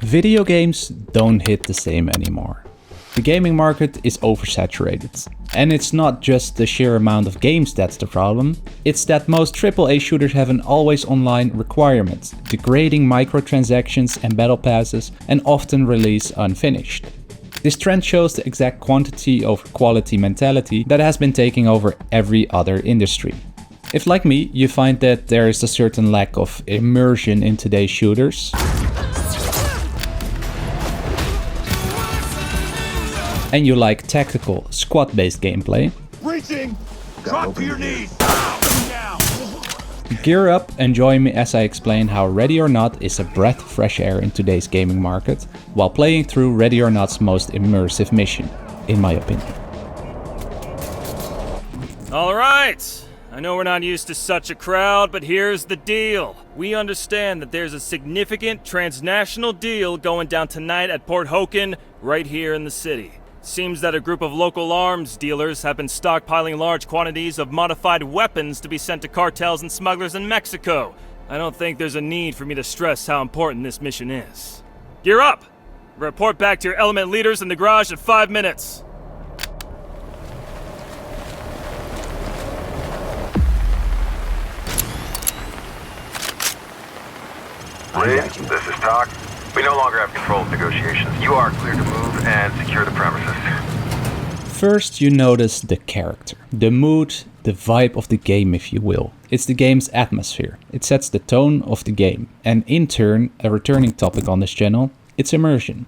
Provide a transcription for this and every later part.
Video games don't hit the same anymore. The gaming market is oversaturated. And it's not just the sheer amount of games that's the problem, it's that most AAA shooters have an always online requirement, degrading microtransactions and battle passes, and often release unfinished. This trend shows the exact quantity over quality mentality that has been taking over every other industry. If, like me, you find that there is a certain lack of immersion in today's shooters, and you like tactical, squad-based gameplay, reaching, drop to your knees, gear up and join me as I explain how Ready or Not is a breath of fresh air in today's gaming market, while playing through Ready or Not's most immersive mission, in my opinion. Alright! I know we're not used to such a crowd, but here's the deal. We understand that there's a significant transnational deal going down tonight at Port Hokan, right here in the city. Seems that a group of local arms dealers have been stockpiling large quantities of modified weapons to be sent to cartels and smugglers in Mexico. I don't think there's a need for me to stress how important this mission is. Gear up! Report back to your element leaders in the garage in 5 minutes. Lee, this is Talk. We no longer have control of negotiations. You are clear to move and secure the premises. First, you notice the character, the mood, the vibe of the game, if you will. It's the game's atmosphere. It sets the tone of the game. And in turn, a returning topic on this channel, it's immersion.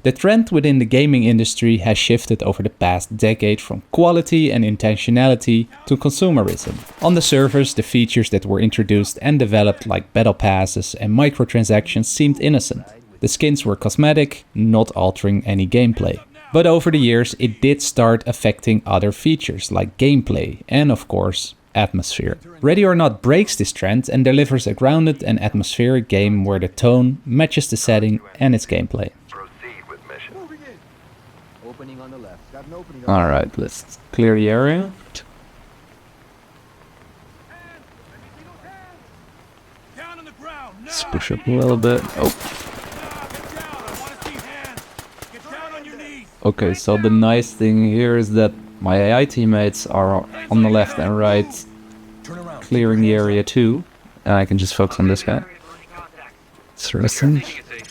The trend within the gaming industry has shifted over the past decade from quality and intentionality to consumerism. On the surface, the features that were introduced and developed like battle passes and microtransactions seemed innocent. The skins were cosmetic, not altering any gameplay. But over the years, it did start affecting other features like gameplay and, of course, atmosphere. Ready or Not breaks this trend and delivers a grounded and atmospheric game where the tone matches the setting and its gameplay. Alright, let's clear the area. Let's push up a little bit. Oh. Okay, so the nice thing here is that my AI teammates are on the left and right clearing the area too. And I can just focus on this guy. Interesting.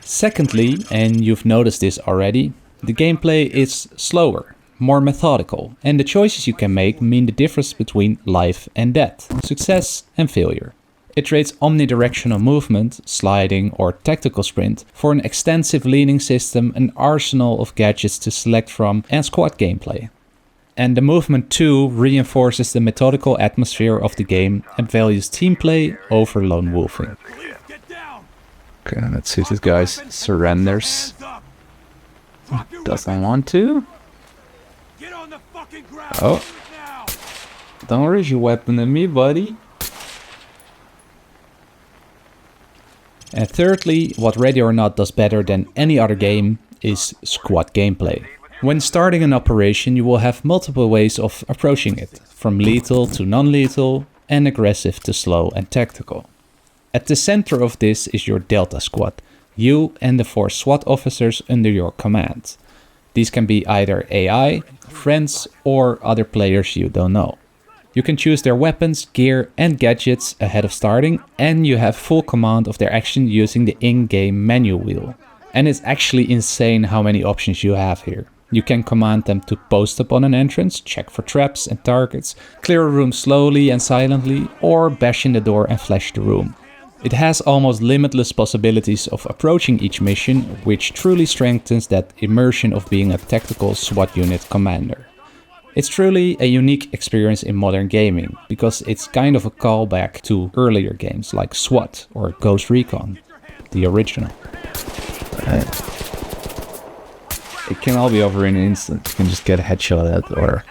Secondly, and you've noticed this already, the gameplay is slower, more methodical, and the choices you can make mean the difference between life and death, success and failure. It trades omnidirectional movement, sliding or tactical sprint for an extensive leaning system, an arsenal of gadgets to select from, and squad gameplay. And the movement too reinforces the methodical atmosphere of the game and values team play over lone wolfing. Okay, let's see if this guy surrenders. Doesn't want to. Oh. Don't raise your weapon at me, buddy. And thirdly, what Ready or Not does better than any other game is squad gameplay. When starting an operation, you will have multiple ways of approaching it, from lethal to non-lethal, and aggressive to slow and tactical. At the center of this is your Delta Squad, you and the 4 SWAT officers under your command. These can be either AI, friends, or other players you don't know. You can choose their weapons, gear and gadgets ahead of starting, and you have full command of their action using the in-game menu wheel. And it's actually insane how many options you have here. You can command them to post up on an entrance, check for traps and targets, clear a room slowly and silently, or bash in the door and flash the room. It has almost limitless possibilities of approaching each mission, which truly strengthens that immersion of being a tactical SWAT unit commander. It's truly a unique experience in modern gaming, because it's kind of a callback to earlier games like SWAT or Ghost Recon, the original. It can all be over in an instant. You can just get a headshot at or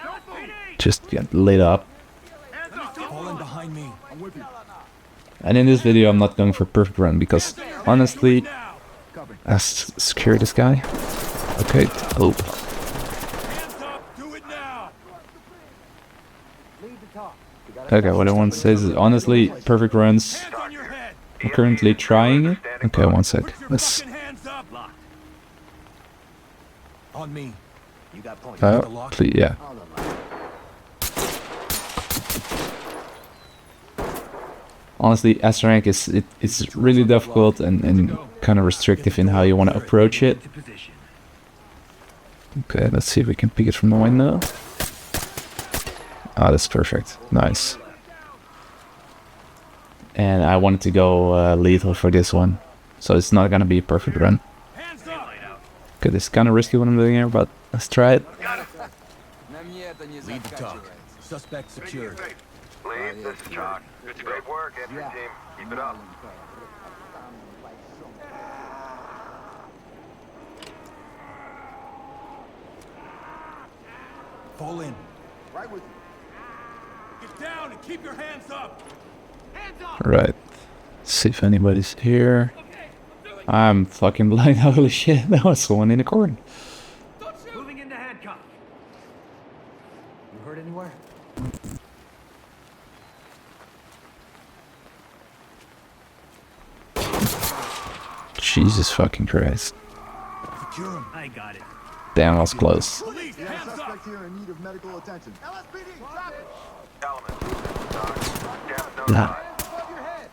just get lit up. And in this video I'm not going for perfect run because honestly, let's secure this guy. Okay, oh. Okay, what I want to say is honestly, perfect runs. I'm currently trying it. Okay, one sec. Let's On me. You got point. Please, yeah. Honestly, S rank it's really difficult and kind of restrictive in how you want to approach it. Okay, let's see if we can pick it from the window. Ah, that's perfect. Nice. And I wanted to go lethal for this one, so it's not gonna be a perfect run. Okay, this is kind of risky what I'm doing here, but let's try it. Lead the talk. Suspect secured. Lead, this is Chalk. Great work, entry team. Keep it up. Fall in. Right with you. Get down and keep your hands up. Hands up. Right. See if anybody's here. I'm fucking blind. Holy shit! That was someone in the corner. Moving into handcuff. You heard anywhere? Jesus fucking Christ! Secure him. I got it. Damn, that was close. Police, hands up. Suspect here in need of medical attention. LSPD, drop it. Element. Nah. Above your head.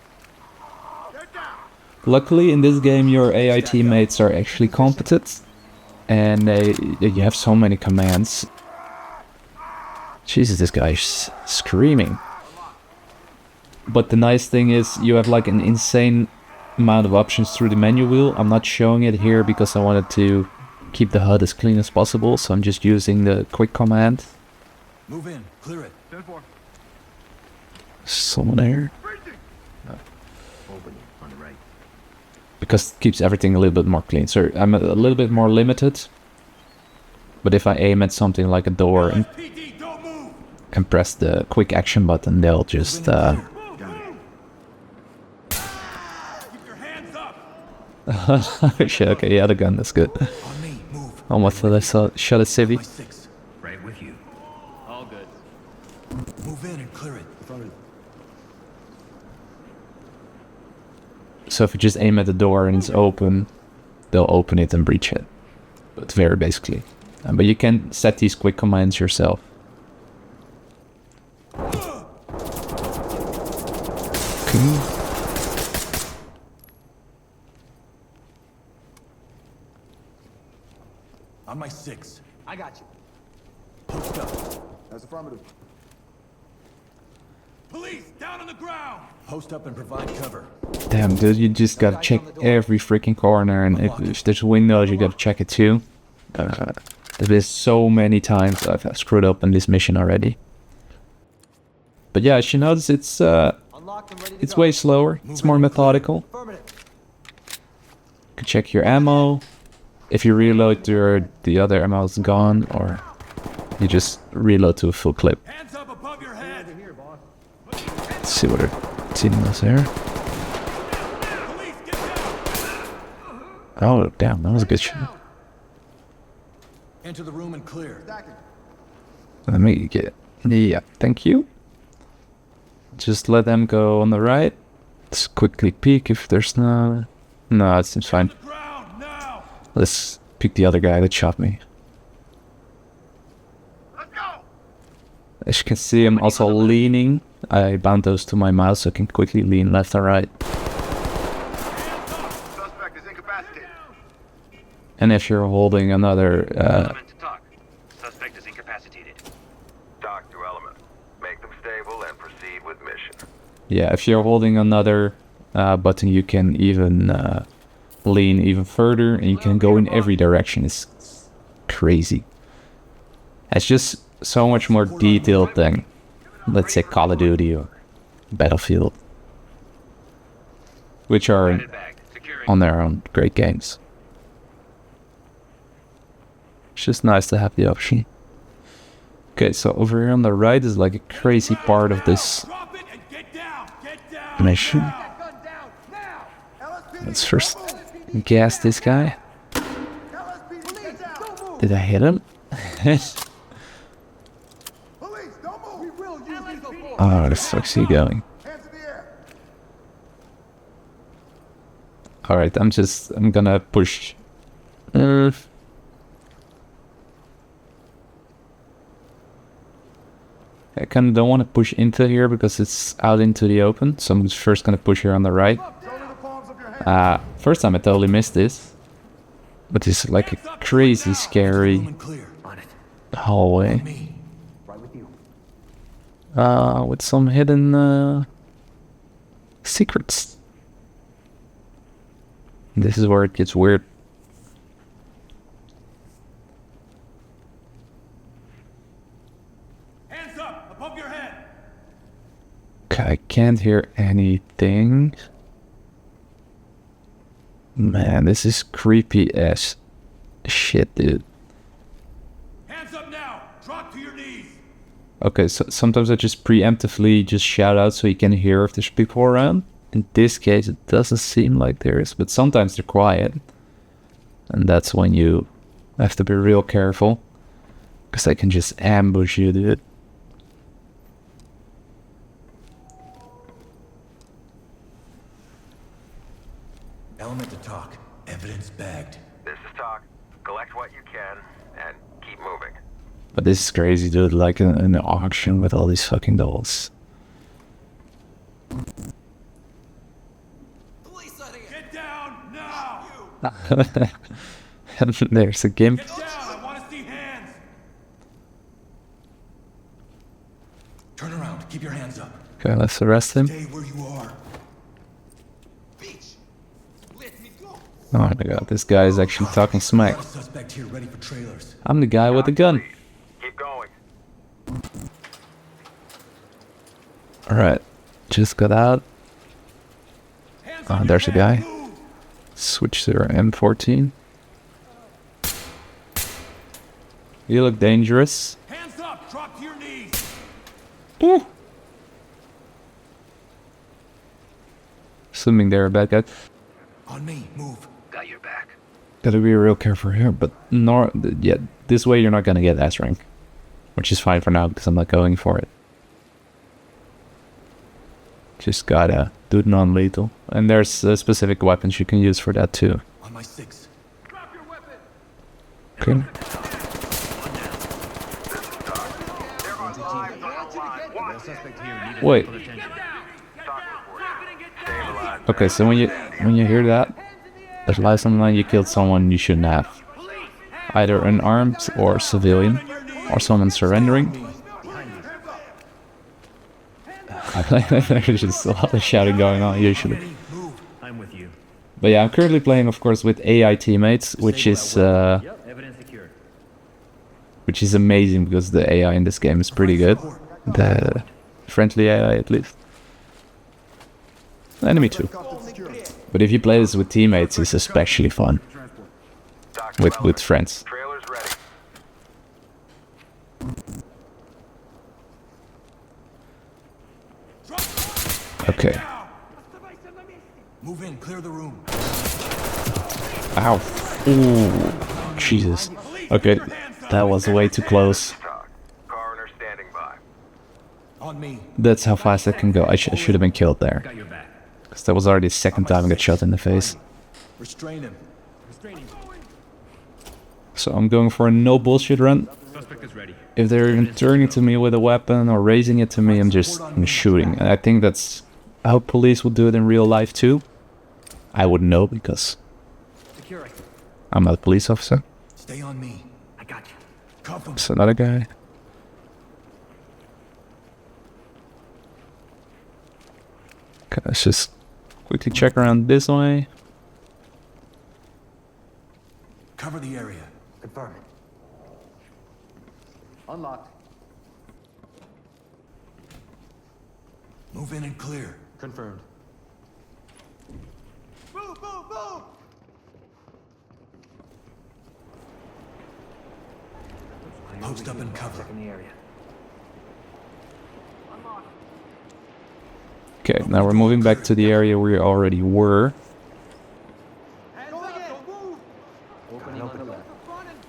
They're down. Luckily, in this game, your AI teammates are actually competent, and you have so many commands. Jesus, this guy is screaming. But the nice thing is, you have like an insane amount of options through the menu wheel. I'm not showing it here because I wanted to keep the HUD as clean as possible, so I'm just using the quick command. Move in. Clear it. 10-4. Someone there. Open on the right. Because it keeps everything a little bit more clean. So I'm a little bit more limited. But if I aim at something like a door LSPD, don't move. and press the quick action button, they'll just... Keep your hands up. Shit, okay, yeah, the gun, that's good. On me. Move. Almost thought I shot a civvy. My 6. Right with you. All good. Move in and clear it. So if you just aim at the door and it's open, they'll open it and breach it. But very basically. But you can set these quick commands yourself. Okay. On my 6. I got you. Post up. That's affirmative. Police, down on the ground. Post up and provide cover. Damn, dude, you just gotta check every freaking corner, and if there's windows, you gotta check it too. There's been so many times I've screwed up in this mission already. But yeah, as you notice, it's way slower. It's more methodical. Affirmative. You can check your ammo. If you reload, the other ammo is gone, or you just reload to a full clip. Hands up above your head. Let's see what our team was there. Police, get down. Oh, damn, that was a good shot. Enter the room and clear. Stacking. Let me get... Yeah, thank you. Just let them go on the right. Let's quickly peek if there's no... No, it seems fine. Ground now. Let's pick the other guy that shot me. Let's go! As you can see, I'm also leaning. I bound those to my mouse so I can quickly lean left and right. Suspect is incapacitated. And if you're holding another... Element to talk. Suspect is incapacitated. Talk to Element. Make them stable and proceed with mission. yeah, if you're holding another button, you can even lean even further, and you can go in every direction. It's crazy. It's just so much more detailed than, let's say, Call of Duty or Battlefield, which are Headed back. Securing. on their own great games. It's just nice to have the option. Okay, so over here on the right is like a crazy part of this Drop it and get down. Get down. mission. Gun down. Now. LSPD. Let's first gas this guy. LSPD, get down. Don't move. Did I hit him? Police, don't move. We will use lethal force. Oh, where the fuck's he going? Hands in the air. Alright, I'm gonna push. I kind of don't want to push into here because it's out into the open. So I'm first going to push here on the right. First time I totally missed this. But it's like a crazy scary hallway. With some hidden secrets. This is where it gets weird. Hands up, above your head. Okay, I can't hear anything. Man, this is creepy as shit, dude. Hands up now. Drop to your knees. Okay, so sometimes I just preemptively just shout out so you can hear if there's people around. In this case, it doesn't seem like there is, but sometimes they're quiet. And that's when you have to be real careful. Because they can just ambush you, dude. Element to talk. Evidence bagged. This is talk. Collect what you can and keep moving. But this is crazy, dude. Like an auction with all these fucking dolls. Get down now. And there's a gimp. Get down. I want to see hands. Turn around. Keep your hands up. Okay, let's arrest him. Stay where you are. Oh my god, this guy is actually talking smack. Suspect here ready for trailers. I'm the guy with the gun. Keep going. Alright, just got out. There's a guy. Switch to our M14. You look dangerous. Hands up. Drop to your knees. Ooh. Assuming they're a bad guy. On me. Move. Got your back. Gotta be real careful here, but yeah, this way you're not gonna get S rank. Which is fine for now, because I'm not going for it. Just gotta do it non-lethal. And there's specific weapons you can use for that too. On my 6. Drop your weapon. Okay. Wait. Okay, so when you hear that, there's lives on the line, you killed someone you shouldn't have. Either unarmed or civilian, or someone surrendering. There's just a lot of shouting going on usually. I'm with you. But yeah, I'm currently playing, of course, with AI teammates, which is Evidence secured. which is amazing because the AI in this game is pretty good. The friendly AI, at least. The enemy too. But if you play this with teammates, it's especially fun. With friends. Trailers ready. Okay. Move in. Clear the room. Ow. Ooh. Jesus. Okay. That was way too close. Talk. Coroner standing by. On me. That's how fast I can go. I should have been killed there. Got your back. Because that was already the second time I got shot in the face. Restrain him. So I'm going for a no bullshit run. Suspect is ready. If they're even turning to me with a weapon or raising it to me, I'm shooting. And I think that's how police would do it in real life too. I wouldn't know because Securing. I'm not a police officer. Stay on me. I got you. Cuff him. It's another guy. Okay, let's just quickly check around this way. Cover the area. Confirm. Unlocked. Move in and clear. Confirmed. Move, move, move! Post up and cover. In the area. Okay, now we're moving back to the area we already were.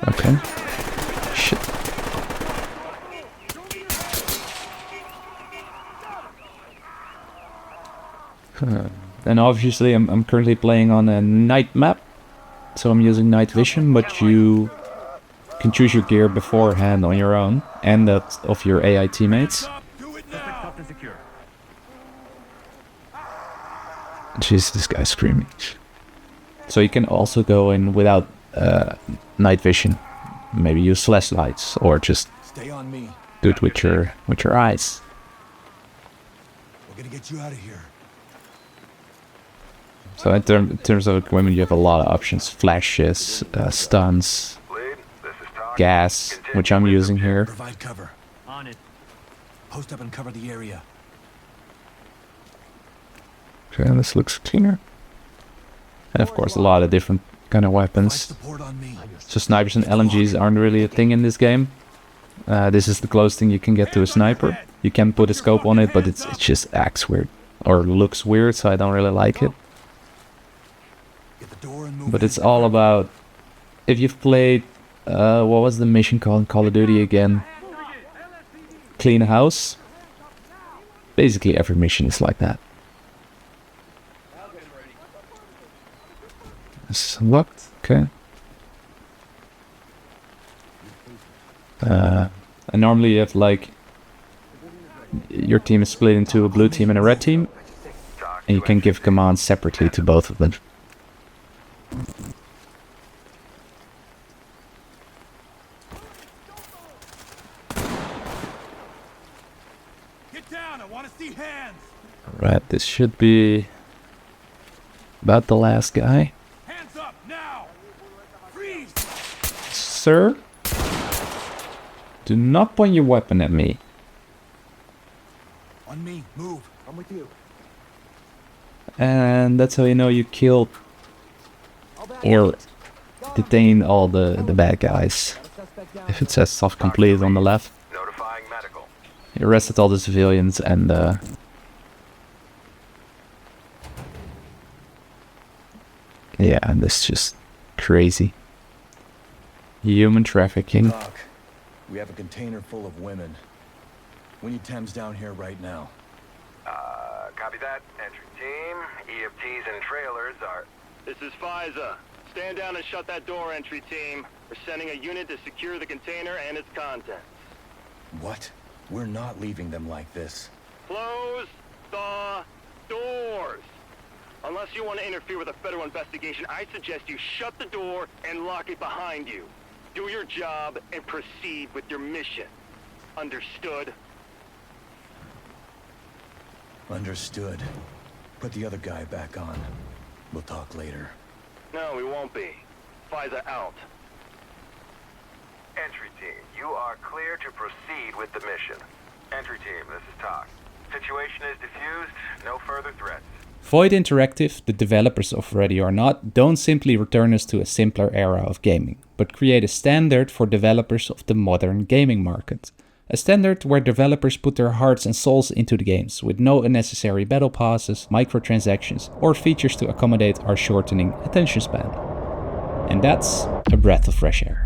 Okay. Shit. And obviously I'm currently playing on a night map, so I'm using night vision, but you can choose your gear beforehand on your own and that of your AI teammates. Do it Suspect now! cuffed and secure. Jeez, this guy's screaming. So you can also go in without night vision. Maybe use flashlights or just Stay on me. do it with your eyes. We're gonna get you out of here. So in terms of equipment, you have a lot of options: flashes, stuns, Lead, this is Talk. gas, which I'm using here. Provide cover. On it. Post up and cover the area. Okay, this looks cleaner. And of course, a lot of different kind of Provide weapons. support on me. So snipers and LMGs aren't really a thing in this game. This is the closest thing you can get to a sniper. You can put a scope on it, but it just acts weird or looks weird, so I don't really like it. Get the door and move But in. it's all about, if you've played, what was the mission called in Call of Duty again? Clean house. Basically every mission is like that. It's locked, okay. And normally you have like, your team is split into a blue team and a red team, and you can give commands separately to both of them. Get down! I want to see hands! Right, this should be about the last guy. Hands up now! Freeze! Sir? Do not point your weapon at me. On me. Move. I'm with you. And that's how you know you killed or detained all the bad guys. If it says soft completed on the left. Notifying medical. You arrested all the civilians and yeah, and that's just crazy. Human trafficking. Doc, we have a container full of women. We need Thames down here right now. Copy that. Entry team. EFTs and trailers are... This is FISA. Stand down and shut that door, entry team. We're sending a unit to secure the container and its contents. What? We're not leaving them like this. Close the doors. Unless you want to interfere with a federal investigation, I suggest you shut the door and lock it behind you. Do your job and proceed with your mission. Understood? Understood. Put the other guy back on. We'll talk later. No, we won't be. FISA out. Entry team, you are clear to proceed with the mission. Entry team, this is Talk. Situation is diffused. No further threats. Void Interactive, the developers of Ready or Not, don't simply return us to a simpler era of gaming, but create a standard for developers of the modern gaming market. A standard where developers put their hearts and souls into the games, with no unnecessary battle passes, microtransactions, or features to accommodate our shortening attention span. And that's a breath of fresh air.